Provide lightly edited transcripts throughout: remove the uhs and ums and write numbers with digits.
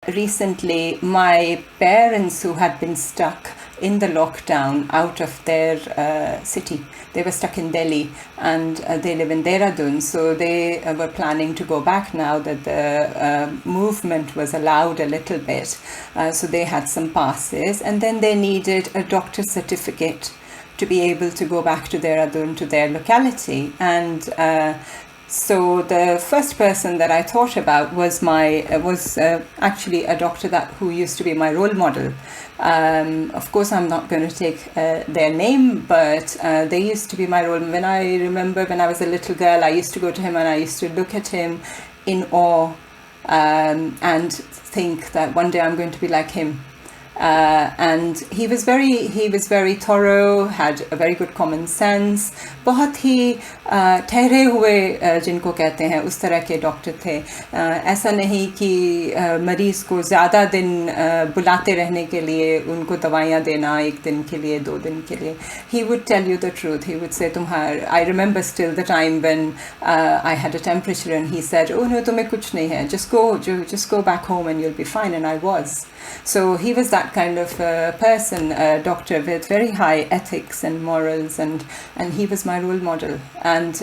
recently my parents, who had been stuck in the lockdown out of their city, they were stuck in Delhi, and they live in Dehradun, so they were planning to go back now that the movement was allowed a little bit, so they had some passes, and then they needed a doctor's certificate to be able to go back to Dehradun, to their locality. And so the first person that I thought about was actually a doctor who used to be my role model. Of course, I'm not going to take their name, but they used to be my role. When I remember when I was a little girl, I used to go to him and I used to look at him in awe and think that one day I'm going to be like him. And he was very thorough, had a very good common sense, बहुत ही ठहरे हुए जिनको कहते हैं उस तरह के doctor थे. ऐसा नहीं कि मरीज को ज़्यादा दिन बुलाते रहने के लिए उनको दवाइयाँ देना, एक दिन के लिए, 2 दिन के लिए. He would tell you the truth. He would say I remember still the time when I had a temperature and he said, oh no, तुम्हें कुछ नहीं है, just go back home and you'll be fine. And I was. So he was that kind of person, a doctor with very high ethics and morals, and he was my role model. And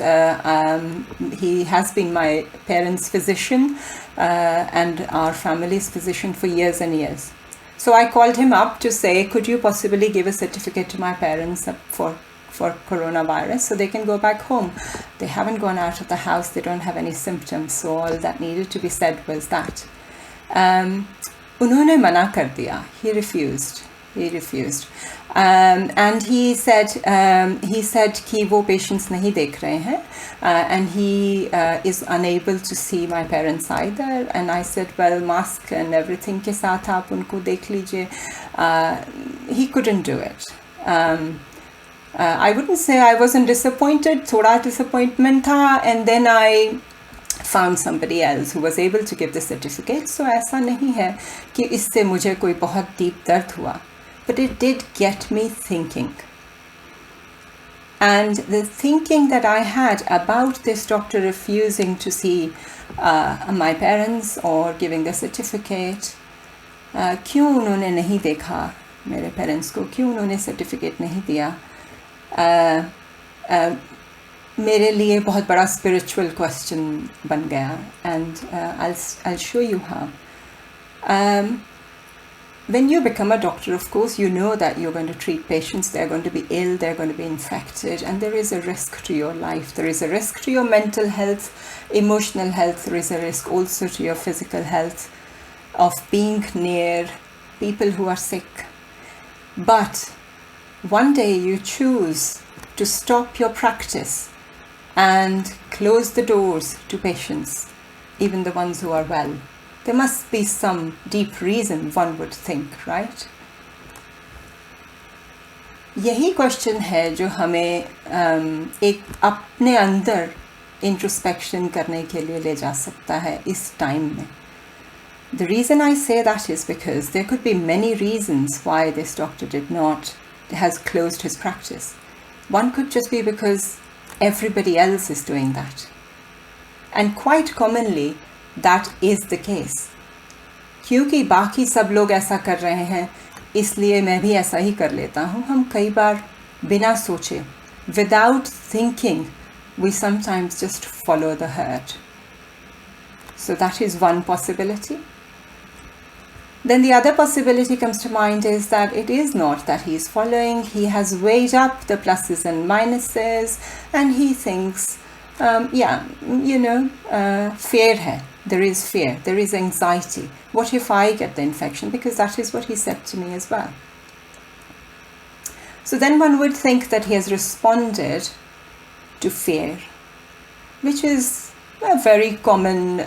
he has been my parents' physician and our family's physician for years and years. So I called him up to say, could you possibly give a certificate to my parents for coronavirus so they can go back home? They haven't gone out of the house, they don't have any symptoms, so all that needed to be said was that. उन्होंने मना कर दिया. He refused. And he said कि वो patients नहीं देख रहे हैं, and he is unable to see my parents either. And I said, well, mask and everything के साथ आप उनको देख लीजिए. He couldn't do it. I wouldn't say I wasn't disappointed. थोड़ा disappointment था, and then I found somebody else who was able to give the certificate. So ऐसा नहीं है कि इससे मुझे कोई बहुत deep दर्द हुआ, but it did get me thinking. And the thinking that I had about this doctor refusing to see my parents or giving the certificate, क्यों उन्होंने नहीं देखा मेरे parents को, क्यों उन्होंने certificate नहीं दिया, मेरे लिए बहुत बड़ा spiritual question बन गया. And I'll show you how. When you become a doctor, of course, you know that you're going to treat patients. They're going to be ill, they're going to be infected, and there is a risk to your life. There is a risk to your mental health, emotional health. There is a risk also to your physical health of being near people who are sick. But one day you choose to stop your practice and close the doors to patients, even the ones who are well. There must be some deep reason, one would think, right? यही question है जो हमें एक अपने अंदर introspection करने के लिए ले जा सकता है इस टाइम में. The reason I say that is because there could be many reasons why this doctor has closed his practice. One could just be because everybody else is doing that. And quite commonly, that is the case. क्योंकि बाकी सब लोग ऐसा कर रहे हैं, इसलिए मैं भी ऐसा ही कर लेता हूँ. हम कई बार बिना सोचे, without thinking, we sometimes just follow the herd. So that is one possibility. Then the other possibility comes to mind is that it is not that he is following. He has weighed up the pluses and minuses, and he thinks, fear hai. There is fear. There is anxiety. What if I get the infection? Because that is what he said to me as well. So then one would think that he has responded to fear, which is a very common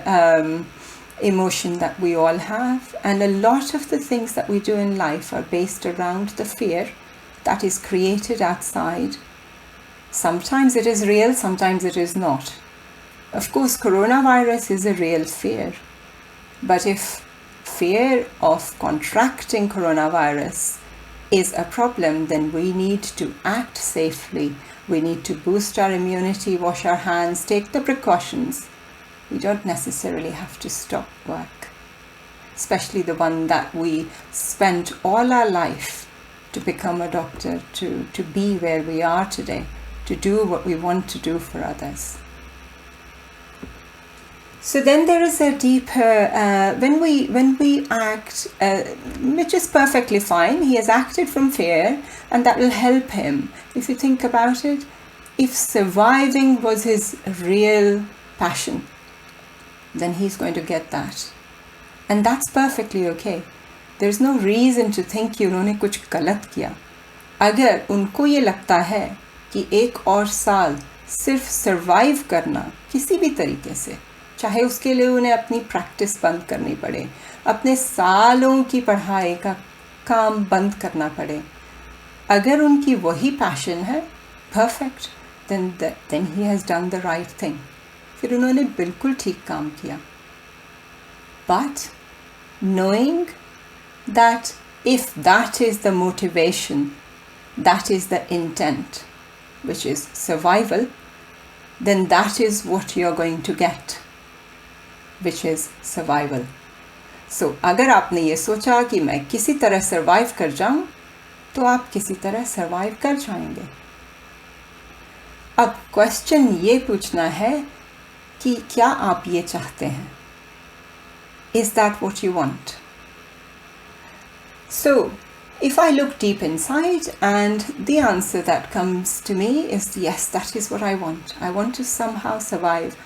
emotion that we all have, and a lot of the things that we do in life are based around the fear that is created outside. Sometimes it is real, sometimes it is not. Of course, coronavirus is a real fear, but if fear of contracting coronavirus is a problem, then we need to act safely. We need to boost our immunity, wash our hands, take the precautions. We don't necessarily have to stop work. especially the one that we spent all our life to become a doctor, to be where we are today, to do what we want to do for others. So then there is a deeper, when we act, which is perfectly fine, he has acted from fear, and that will help him. If you think about it, if surviving was his real passion, then he's going to get that. And that's perfectly okay. There's no reason to think कि उन्होंने कुछ गलत किया. अगर उनको ये लगता है कि एक और साल सिर्फ सर्वाइव करना किसी भी तरीके से, चाहे उसके लिए उन्हें अपनी प्रैक्टिस बंद करनी पड़े, अपने सालों की पढ़ाई का काम बंद करना पड़े, अगर उनकी वही पैशन है, perfect, then he has done the right thing. फिर उन्होंने बिल्कुल ठीक काम किया. But knowing that if that is the motivation, that is the intent, which is survival, then that is what you're going to get, which is survival. So अगर आपने ये सोचा कि मैं किसी तरह survive कर जाऊं, तो आप किसी तरह survive कर जाएंगे. अब क्वेश्चन ये पूछना है कि क्या आप ये चाहते हैं? Is that what you want? So, if I look deep inside, and the answer that comes to me is yes, that is what I want. I want to somehow survive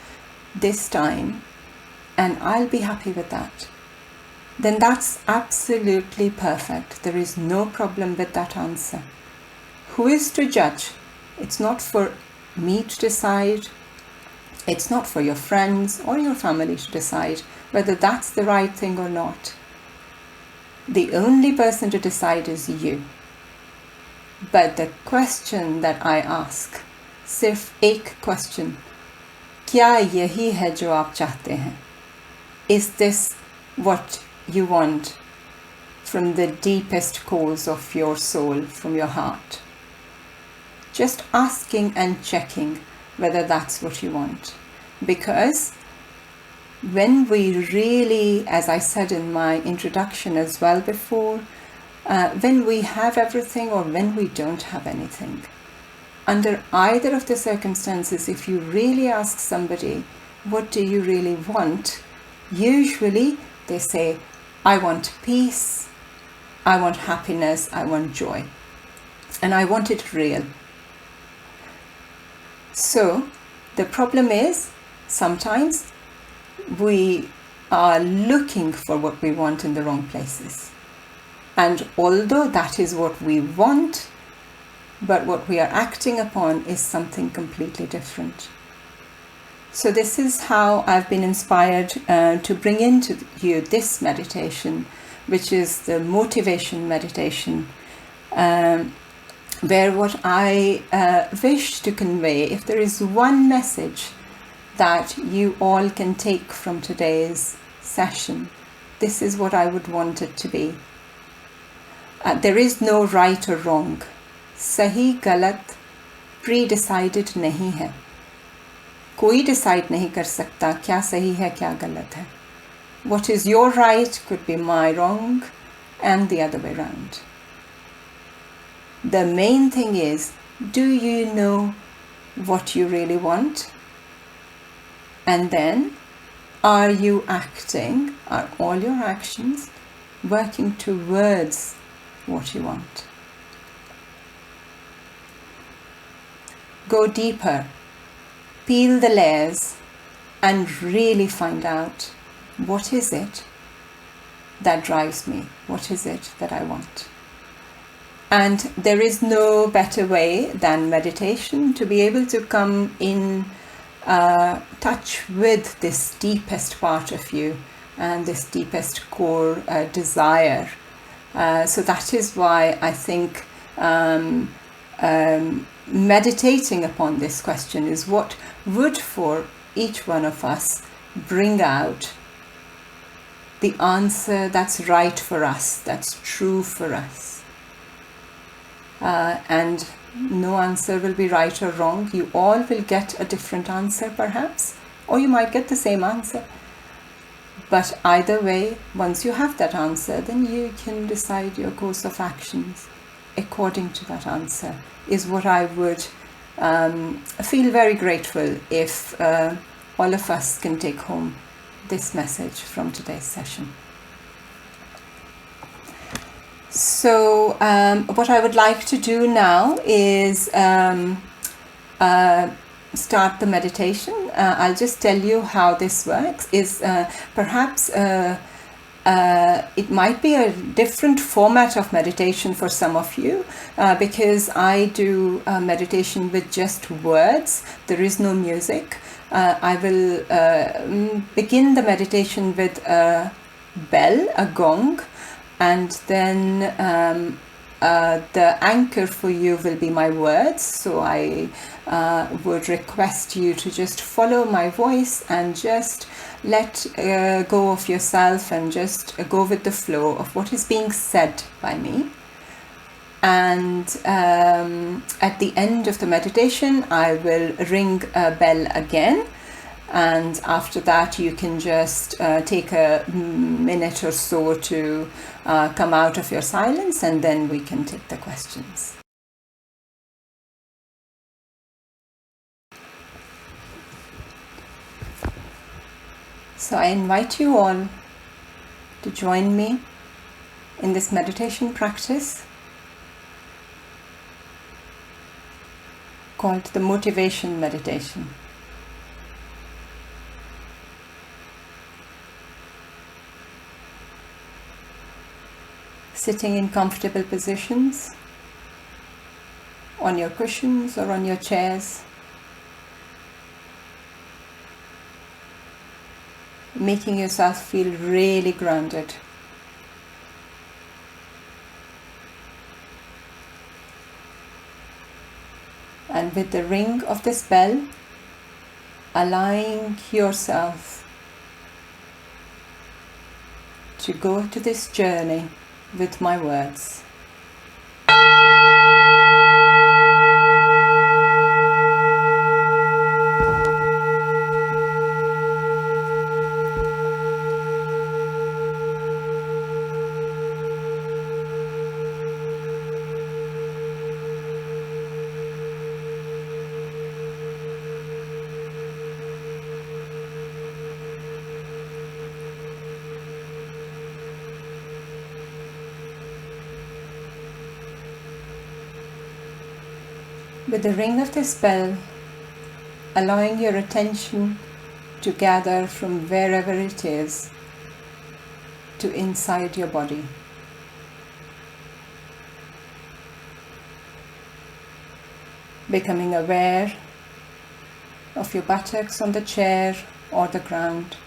this time, and I'll be happy with that. Then that's absolutely perfect. There is no problem with that answer. Who is to judge? It's not for me to decide. It's not for your friends or your family to decide whether that's the right thing or not. The only person to decide is you. But the question that I ask, सिर्फ एक question, क्या यही है जो आप चाहते हैं? Is this what you want from the deepest cause of your soul, from your heart? Just asking and checking whether that's what you want. Because when we really, as I said in my introduction as well before, when we have everything or when we don't have anything, under either of the circumstances, if you really ask somebody, what do you really want? Usually they say, I want peace, I want happiness, I want joy, and I want it real. So the problem is, sometimes we are looking for what we want in the wrong places. And although that is what we want, but what we are acting upon is something completely different. So this is how I've been inspired to bring into you this meditation, which is the motivation meditation, where what I wish to convey, if there is one message that you all can take from today's session, this is what I would want it to be. There is no right or wrong. सही गलत pre-decided नहीं है. कोई decide नहीं कर सकता क्या सही है क्या गलत है. What is your right could be my wrong, and the other way around. The main thing is, do you know what you really want? And then, are you acting, are all your actions working towards what you want? Go deeper, peel the layers, and really find out, what is it that drives me? What is it that I want? And there is no better way than meditation to be able to come in touch with this deepest part of you and this deepest core desire. So that is why I think meditating upon this question is what would for each one of us bring out the answer that's right for us, that's true for us. And no answer will be right or wrong. You all will get a different answer perhaps, or you might get the same answer. But either way, once you have that answer, then you can decide your course of actions according to that answer, is what I would feel very grateful if all of us can take home this message from today's session. So what I would like to do now is start the meditation. I'll just tell you how this works. Is perhaps it might be a different format of meditation for some of you, because I do meditation with just words. There is no music. I will begin the meditation with a bell, a gong, and then the anchor for you will be my words. So I would request you to just follow my voice and just let go of yourself and just go with the flow of what is being said by me. And at the end of the meditation, I will ring a bell again. And after that, you can just take a minute or so to come out of your silence, and then we can take the questions. So I invite you all to join me in this meditation practice called the motivation meditation. Sitting in comfortable positions, on your cushions or on your chairs, making yourself feel really grounded. And with the ring of this bell, allowing yourself to go to this journey with my words. With the ring of this bell, allowing your attention to gather from wherever it is to inside your body. Becoming aware of your buttocks on the chair or the ground,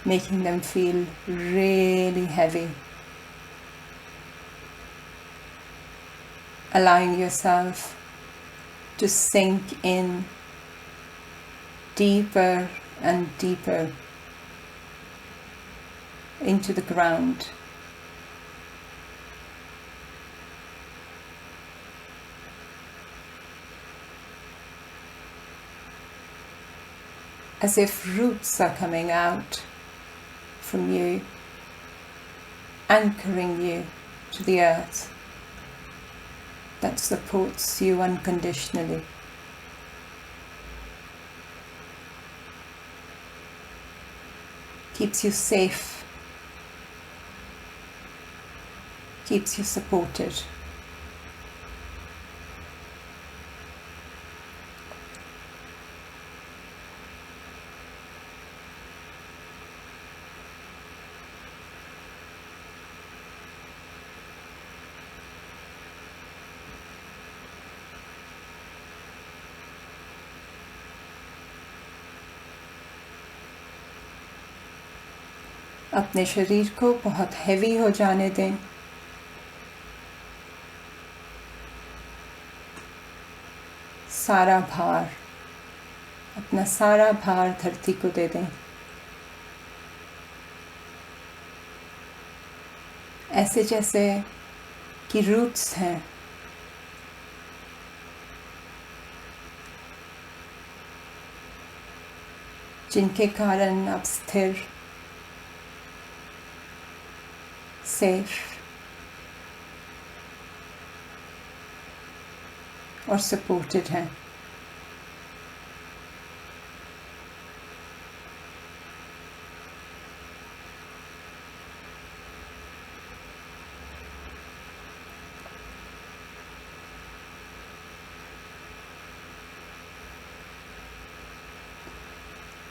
making them feel really heavy. Allowing yourself to sink in deeper and deeper into the ground. As if roots are coming out from you, anchoring you to the earth that supports you unconditionally. Keeps you safe, keeps you supported. अपने शरीर को बहुत heavy हो जाने दें। सारा भार, अपना सारा भार धरती को दे दें। ऐसे जैसे कि रूट्स हैं, जिनके कारण आप स्थिर, सेफ और सपोर्टेड हैं।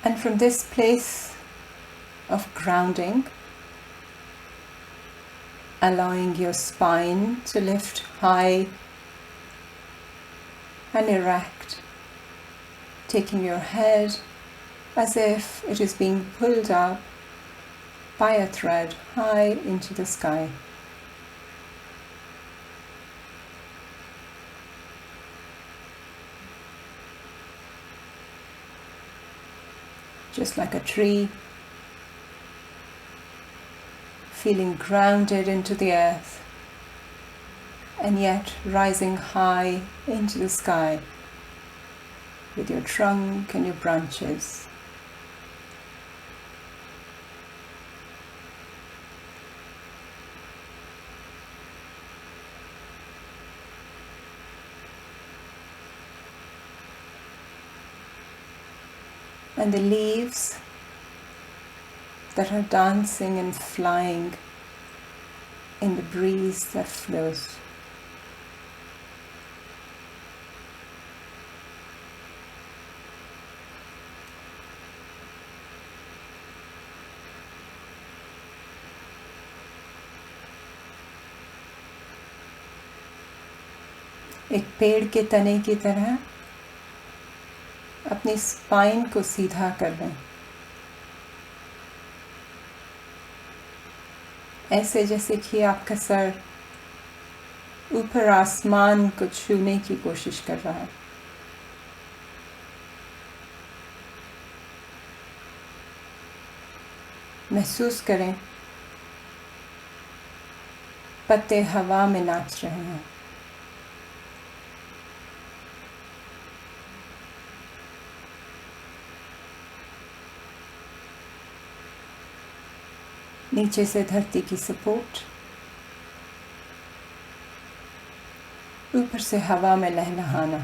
And from this place of grounding, allowing your spine to lift high and erect, taking your head as if it is being pulled up by a thread high into the sky. Just like a tree, feeling grounded into the earth and yet rising high into the sky with your trunk and your branches. And the leaves that are dancing and flying in the breeze that flows. एक पेड़ के तने की तरह अपनी spine को सीधा कर लें, ऐसे जैसे कि आपका सर ऊपर आसमान को छूने की कोशिश कर रहा है। महसूस करें पत्ते हवा में नाच रहे हैं। नीचे से धरती की सपोर्ट, ऊपर से हवा में लहलहाना,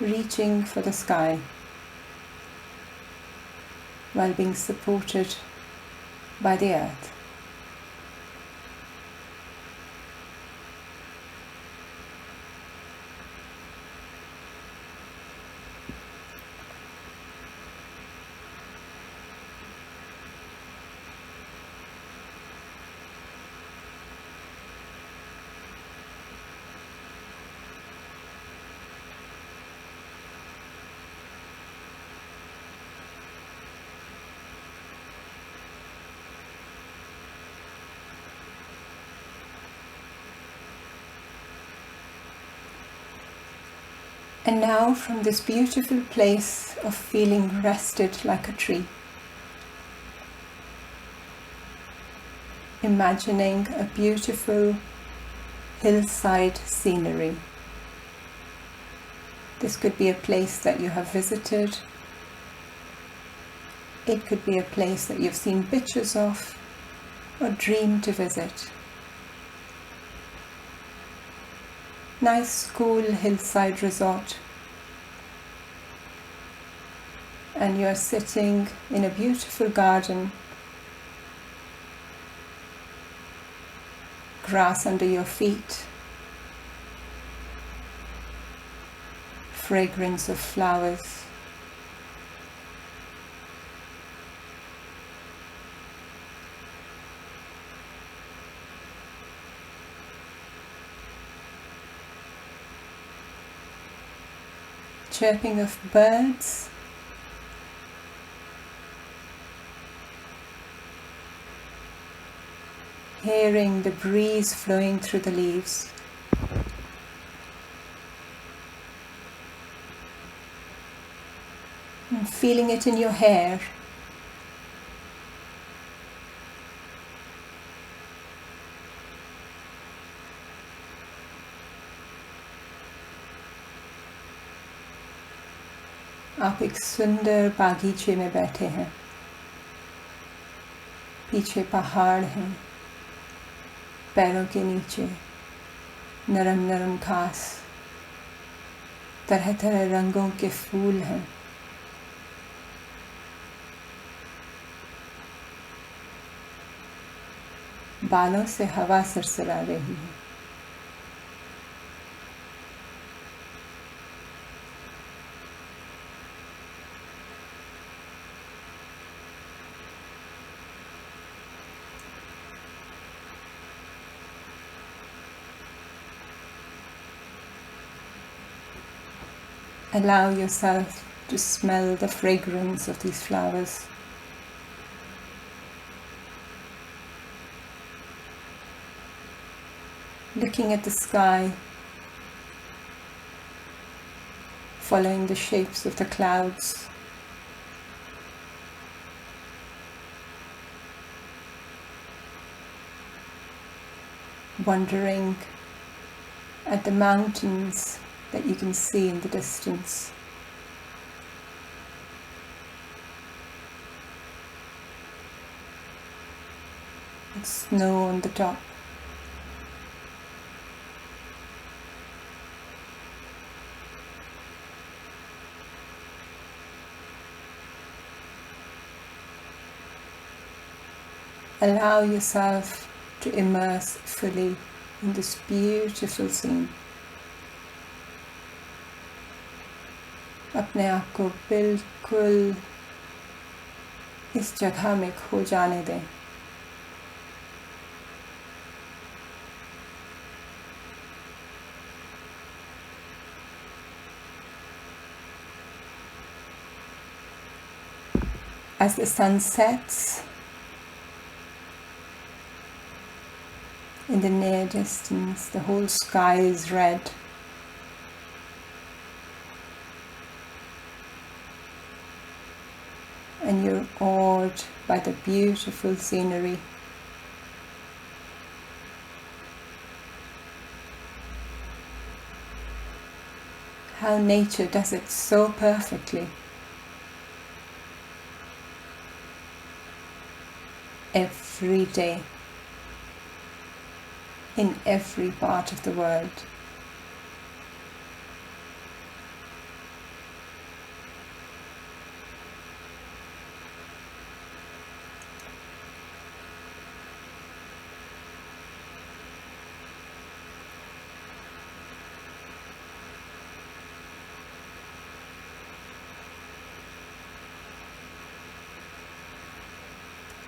reaching for the sky while being supported by the earth. And now from this beautiful place of feeling rested like a tree, imagining a beautiful hillside scenery. This could be a place that you have visited. It could be a place that you've seen pictures of or dreamed to visit. Nice, cool hillside resort. And you're sitting in a beautiful garden, grass under your feet, fragrance of flowers. Chirping of birds, hearing the breeze flowing through the leaves, and feeling it in your hair. आप एक सुंदर बागीचे में बैठे हैं, पीछे पहाड़ हैं, पैरों के नीचे नरम नरम घास, तरह तरह रंगों के फूल हैं। बालों से हवा सरसरा रही है। Allow yourself to smell the fragrance of these flowers. Looking at the sky, following the shapes of the clouds. Wondering at the mountains that you can see in the distance. And snow on the top. Allow yourself to immerse fully in this beautiful scene. अपने आप को बिल्कुल इस जगह में खो जाने दें। As the sun sets in the near distance, the whole sky is red. And you're awed by the beautiful scenery. How nature does it so perfectly. Every day, in every part of the world.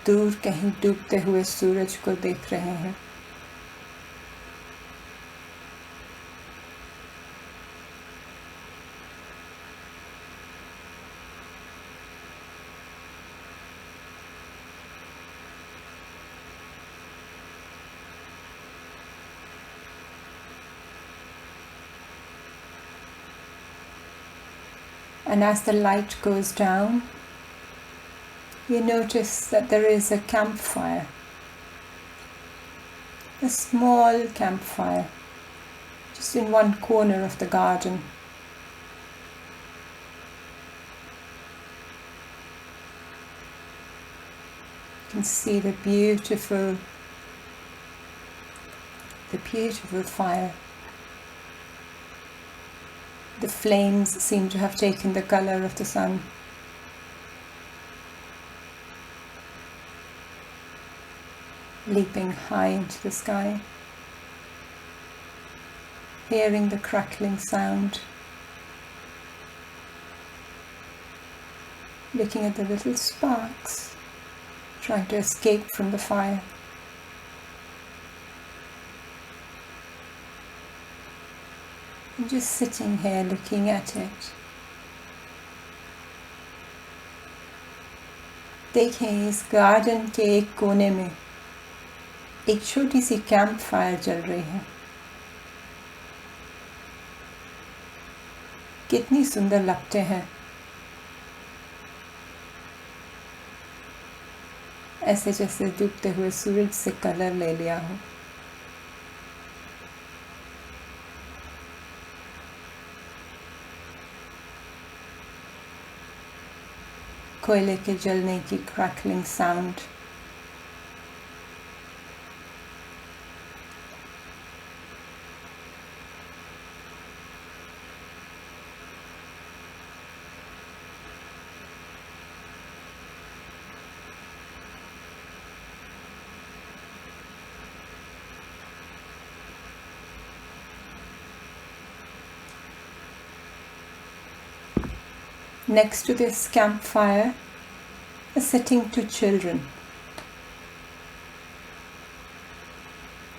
दूर कहीं डूबते हुए सूरज को देख रहे हैं। And as the light goes down, you notice that there is a campfire, a small campfire, just in one corner of the garden. You can see the beautiful fire. The flames seem to have taken the color of the sun. Leaping high into the sky, hearing the crackling sound, looking at the little sparks trying to escape from the fire. And just sitting here looking at it. देखें, इस garden के एक कोने में एक छोटी सी camp fire जल रही है। कितनी सुंदर लगते हैं। ऐसे जैसे डूबते हुए सूरज से कलर ले लिया हो। कोयले के जलने की crackling sound, next to this campfire are sitting two children,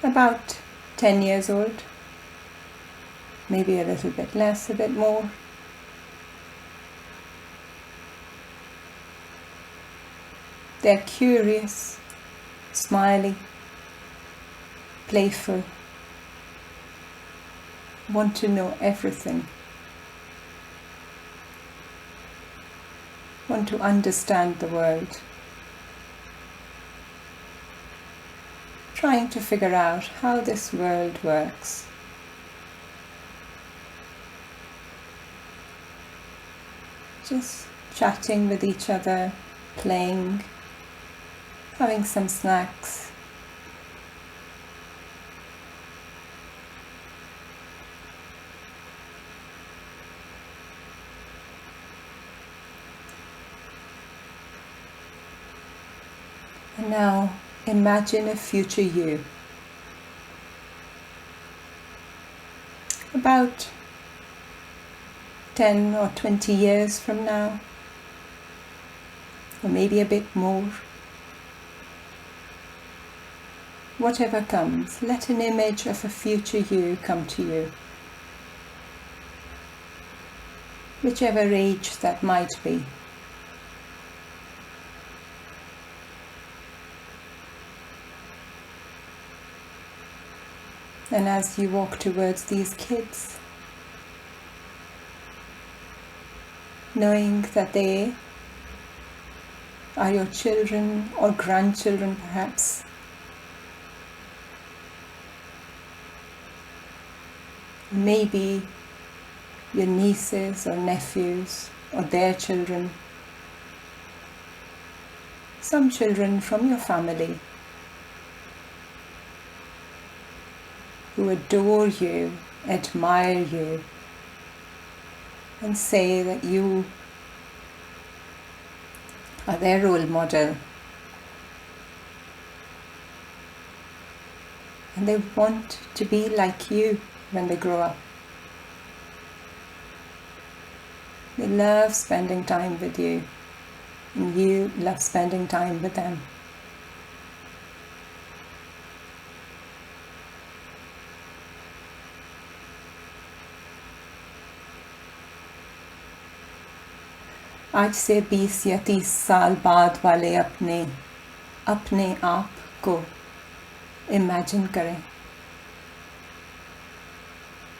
about 10 years old, maybe a little bit less, a bit more. They're curious, smiley, playful, want to know everything, want to understand the world, trying to figure out how this world works. Just chatting with each other, playing, having some snacks. And now imagine a future you, about 10 or 20 years from now, or maybe a bit more. Whatever comes, let an image of a future you come to you, whichever age that might be. And as you walk towards these kids, knowing that they are your children or grandchildren perhaps, maybe your nieces or nephews or their children, some children from your family who adore you, admire you, and say that you are their role model. And they want to be like you when they grow up. They love spending time with you, and you love spending time with them. आज से 20 या 30 साल बाद वाले अपने आप को imagine करें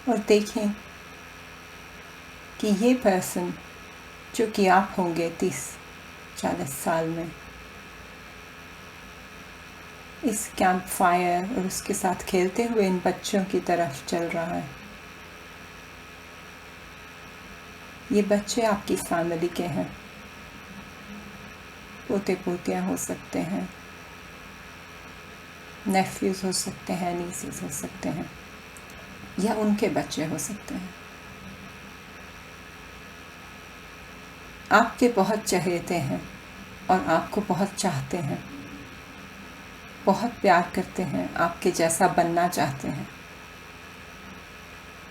और देखें कि ये पर्सन जो कि आप होंगे 30-40 साल में, इस कैंप फायर और उसके साथ खेलते हुए इन बच्चों की तरफ चल रहा है। ये बच्चे आपकी फैमिली के हैं, पोते पोतियाँ हो सकते हैं, नेफ्यूज हो सकते हैं, नीसेस हो सकते हैं, या उनके बच्चे हो सकते हैं। आपके बहुत चहेते हैं और आपको बहुत चाहते हैं, बहुत प्यार करते हैं, आपके जैसा बनना चाहते हैं,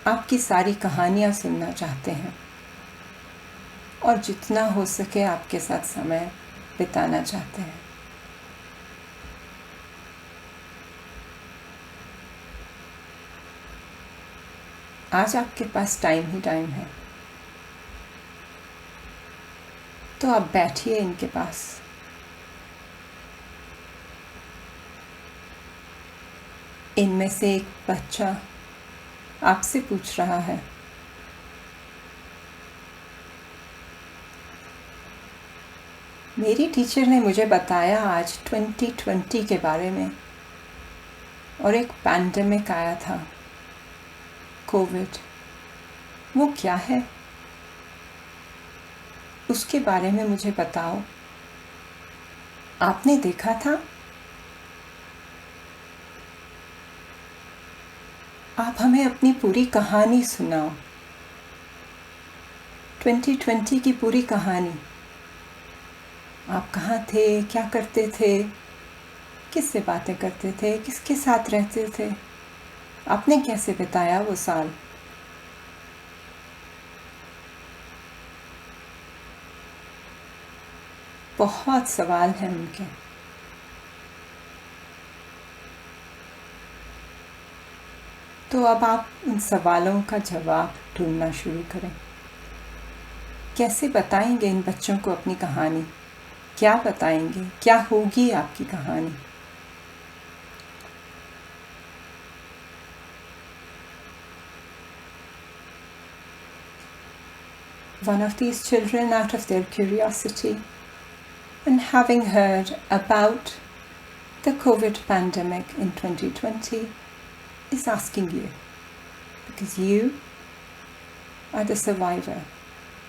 आपकी सारी कहानियाँ सुनना चाहते हैं और जितना हो सके आपके साथ समय बिताना चाहते हैं। आज आपके पास टाइम ही टाइम है, तो आप बैठिए इनके पास, इनमें से एक बच्चा आपसे पूछ रहा है, मेरी टीचर ने मुझे बताया आज 2020 के बारे में और एक पैंडेमिक आया था, कोविड, वो क्या है? उसके बारे में मुझे बताओ। आपने देखा था? आप हमें अपनी पूरी कहानी सुनाओ, 2020 की पूरी कहानी। आप कहाँ थे, क्या करते थे, किससे बातें करते थे, किसके साथ रहते थे, आपने कैसे बिताया वो साल। बहुत सवाल हैं उनके। तो अब आप उन सवालों का जवाब ढूंढना शुरू करें। कैसे बताएंगे इन बच्चों को अपनी कहानी? क्या बताएंगे? क्या होगी आपकी कहानी? One of these children, out of their curiosity and having heard about the COVID pandemic in 2020, is asking you, because you are the survivor.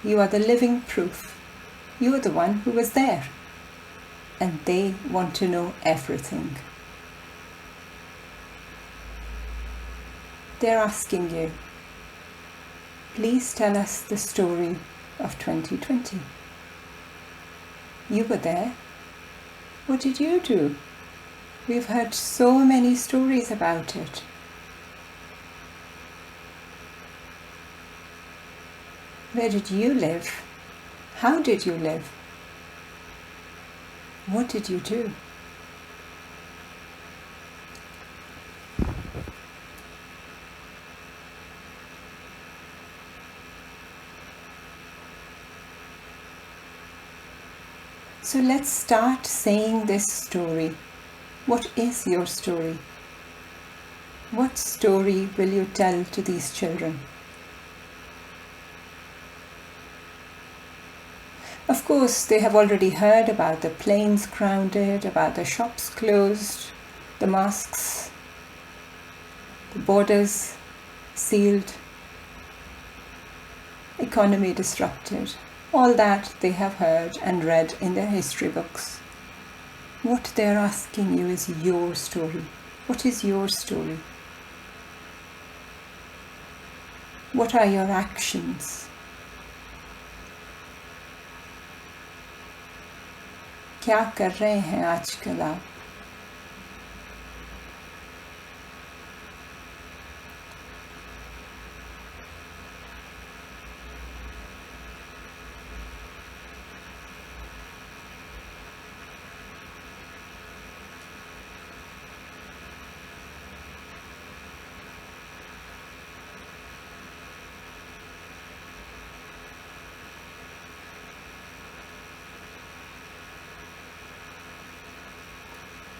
You are the living proof. You are the one who was there. And they want to know everything. They're asking you, please tell us the story of 2020. You were there. What did you do? We've heard so many stories about it. Where did you live? How did you live? What did you do? So let's start saying this story. What is your story? What story will you tell to these children? Of course, they have already heard about the planes grounded, about the shops closed, the masks, the borders sealed, economy disrupted. All that they have heard and read in their history books. What they're asking you is your story. What is your story? What are your actions? क्या कर रहे हैं आजकल आप?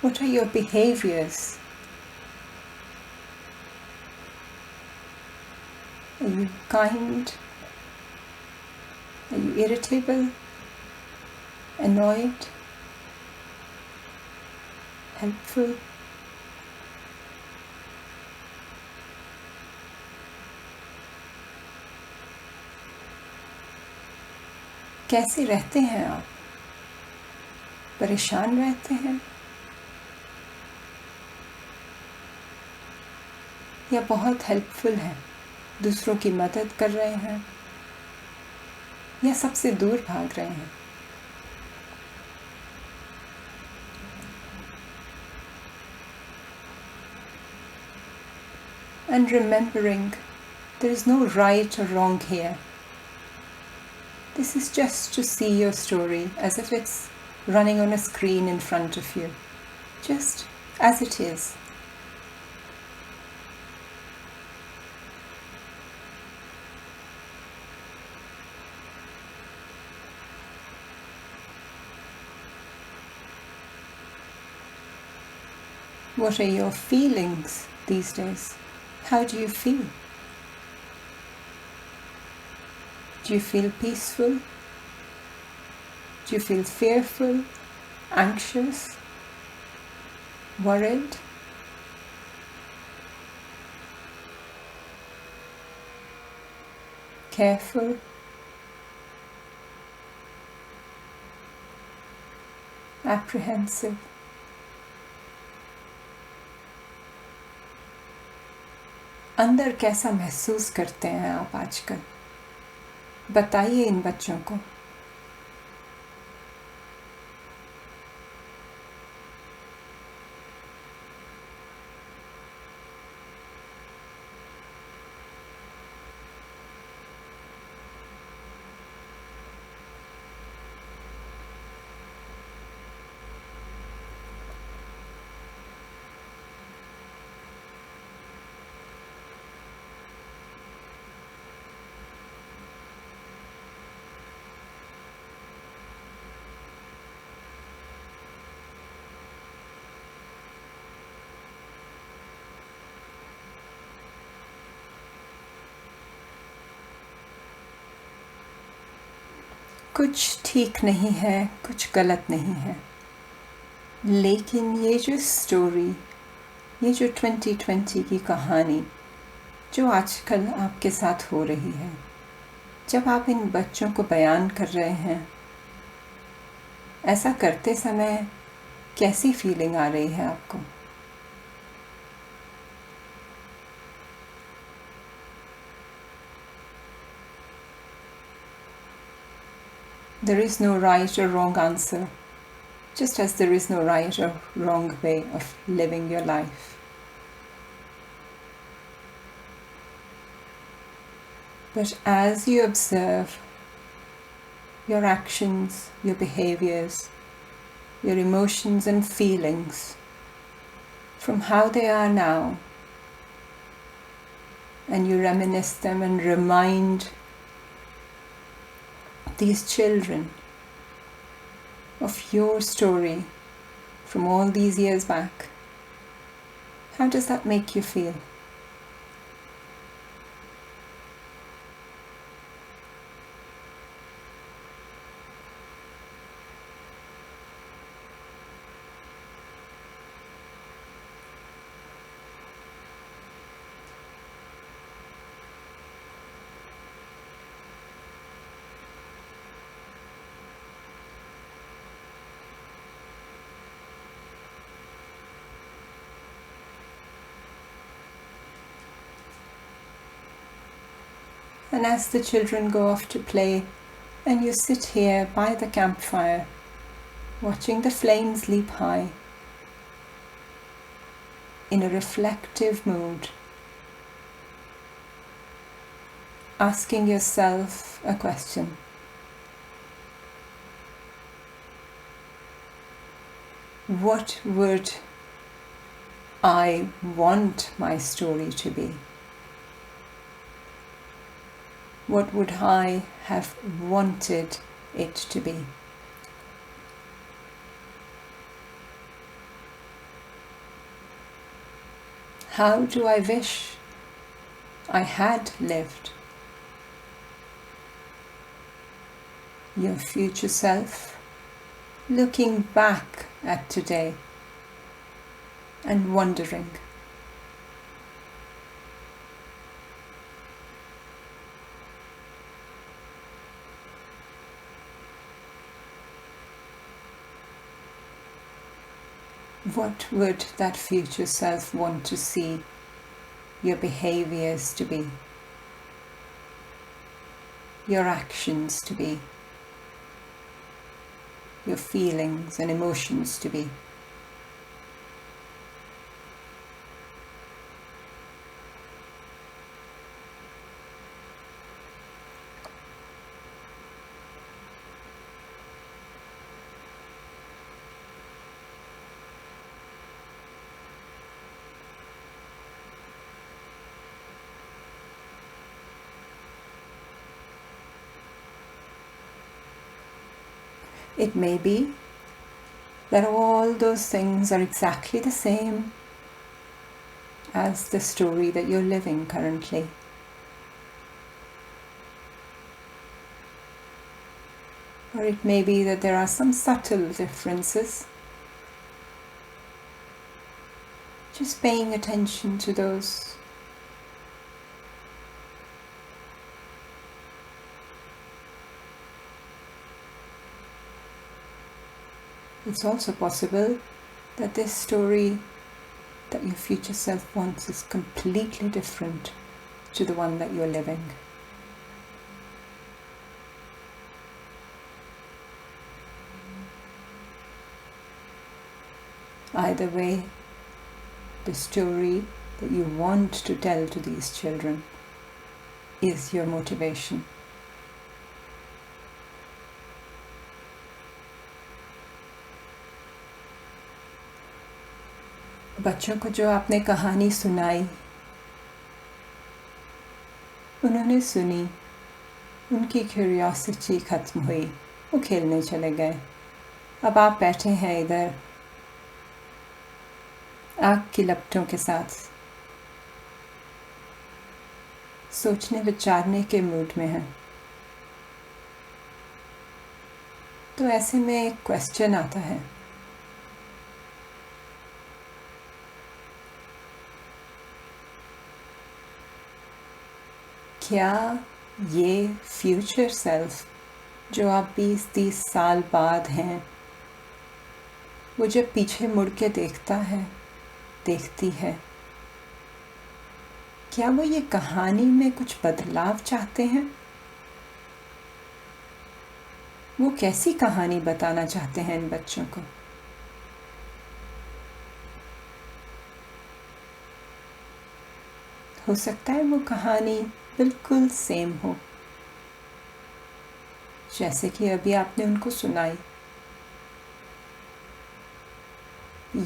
What are your behaviors? Are you kind? Are you irritable? Annoyed? Helpful? कैसे रहते हैं आप? परेशान रहते हैं? या बहुत हेल्पफुल हैं, दूसरों की मदद कर रहे हैं, या सबसे दूर भाग रहे हैं? And remembering, there is no right or wrong here. This is just to see your story as if it's running on a screen in front of you, just as it is. What are your feelings these days? How do you feel? Do you feel peaceful? Do you feel fearful, anxious, worried? Careful? apprehensive. अंदर कैसा महसूस करते हैं आप आजकल? बताइए इन बच्चों को. कुछ ठीक नहीं है, कुछ गलत नहीं है, लेकिन ये जो स्टोरी, ये जो 2020 की कहानी जो आजकल आपके साथ हो रही है, जब आप इन बच्चों को बयान कर रहे हैं, ऐसा करते समय कैसी फीलिंग आ रही है आपको? There is no right or wrong answer, just as there is no right or wrong way of living your life. But as you observe your actions, your behaviors, your emotions and feelings from how they are now, and you reminisce them and remind these children of your story from all these years back, how does that make you feel? And as the children go off to play, and you sit here by the campfire, watching the flames leap high, in a reflective mood, asking yourself a question. What would I want my story to be? What would I have wanted it to be? How do I wish I had lived? Your future self, looking back at today and wondering, what would that future self want to see your behaviors to be, your actions to be, your feelings and emotions to be? It may be that all those things are exactly the same as the story that you're living currently. Or it may be that there are some subtle differences. Just paying attention to those. It's also possible that this story that your future self wants is completely different to the one that you're living. Either way, the story that you want to tell to these children is your motivation. बच्चों को जो आपने कहानी सुनाई, उन्होंने सुनी, उनकी curiosity खत्म हुई, वो खेलने चले गए। अब आप बैठे हैं इधर आग की लपटों के साथ, सोचने विचारने के मूड में हैं। तो ऐसे में एक क्वेश्चन आता है, क्या ये फ्यूचर सेल्फ जो आप 20-30 साल बाद हैं, वो जब पीछे मुड़ के देखता है, देखती है, क्या वो ये कहानी में कुछ बदलाव चाहते हैं? वो कैसी कहानी बताना चाहते हैं इन बच्चों को? हो सकता है वो कहानी बिल्कुल सेम हो जैसे कि अभी आपने उनको सुनाई।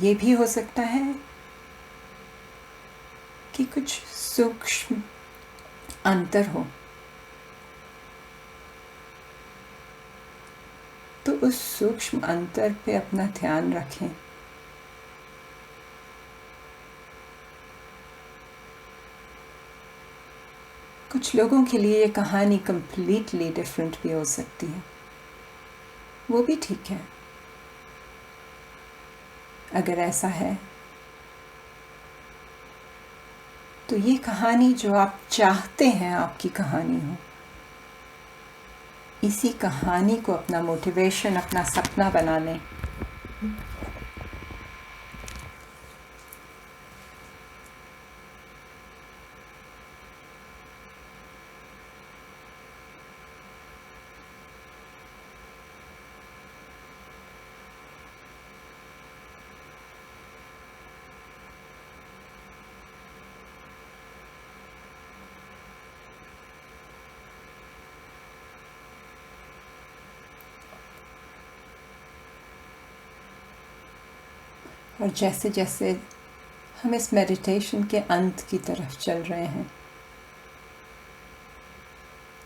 ये भी हो सकता है कि कुछ सूक्ष्म अंतर हो, तो उस सूक्ष्म अंतर पे अपना ध्यान रखें। कुछ लोगों के लिए ये कहानी completely डिफरेंट भी हो सकती है, वो भी ठीक है। अगर ऐसा है तो ये कहानी जो आप चाहते हैं आपकी कहानी हो, इसी कहानी को अपना मोटिवेशन, अपना सपना बना लें। और जैसे जैसे हम इस मेडिटेशन के अंत की तरफ चल रहे हैं,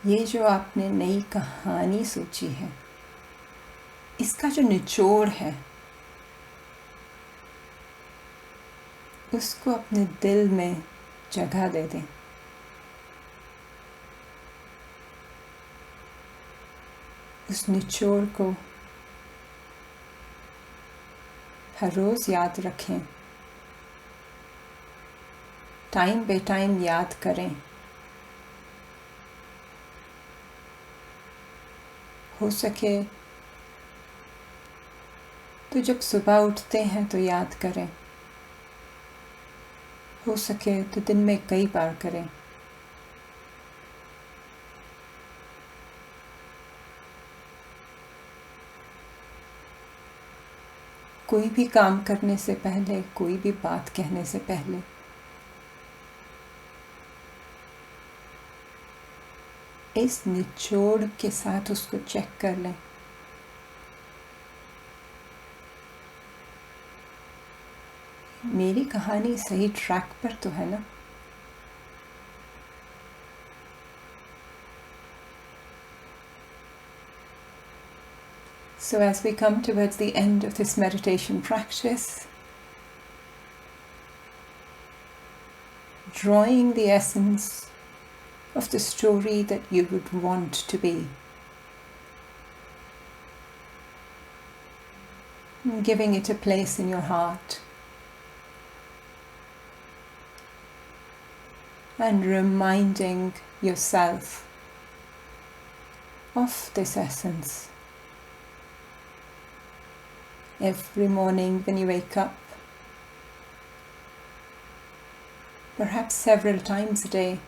ये जो आपने नई कहानी सोची है, इसका जो निचोड़ है, उसको अपने दिल में जगह दे दें। उस निचोड़ को हर रोज़ याद रखें, टाइम बे टाइम याद करें। हो सके तो जब सुबह उठते हैं तो याद करें, हो सके तो दिन में कई बार करें। कोई भी काम करने से पहले, कोई भी बात कहने से पहले इस निचोड़ के साथ उसको चेक कर लें। मेरी कहानी सही ट्रैक पर तो है ना? So as we come towards the end of this meditation practice, drawing the essence of the story that you would want to be, and giving it a place in your heart, and reminding yourself of this essence. every morning when you wake up, perhaps several times a day.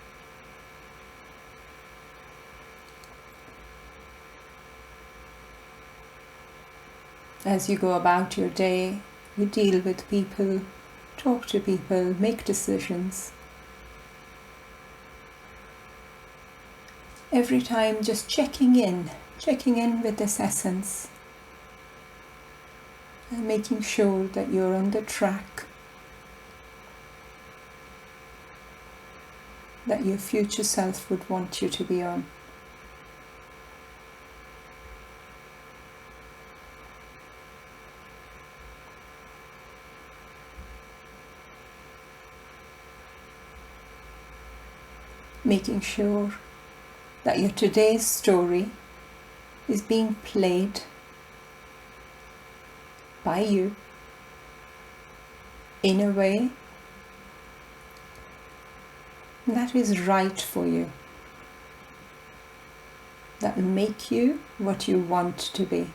As you go about your day, you deal with people, talk to people, make decisions. Every time just checking in with this essence and making sure that you're on the track that your future self would want you to be on. Making sure that your today's story is being played by you in a way that is right for you, that will make you what you want to be,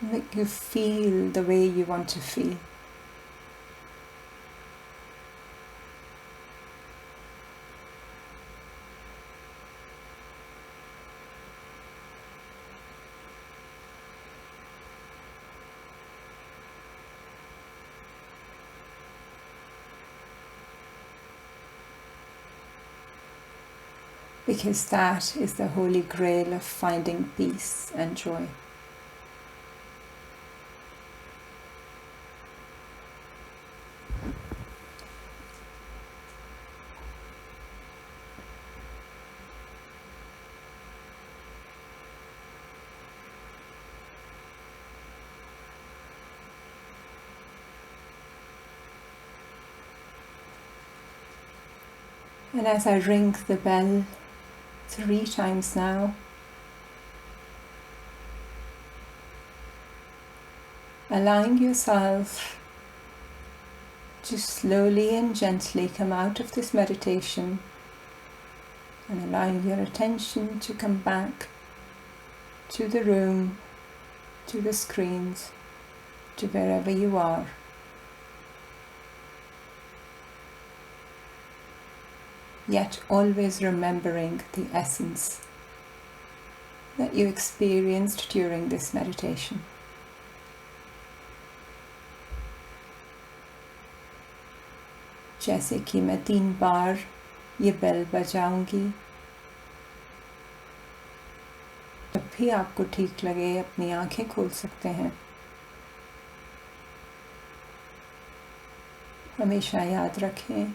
make you feel the way you want to feel. Because that is the holy grail of finding peace and joy. And as I ring the bell 3 times now, allowing yourself to slowly and gently come out of this meditation and allowing your attention to come back to the room, to the screens, to wherever you are. Yet always remembering the essence that you experienced during this meditation. जैसे कि मैं 3 बार ये bell बजाऊंगी, जब भी आपको ठीक लगे अपनी आंखें खोल सकते हैं। हमेशा याद रखें,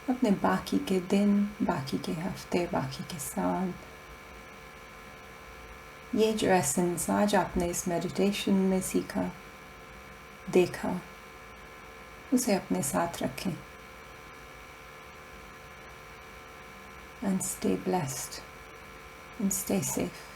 अपने बाकी के दिन, बाकी के हफ्ते, बाकी के साल, ये जो एसेंस आज आपने इस मेडिटेशन में सीखा, देखा, उसे अपने साथ रखें। And stay blessed and stay safe.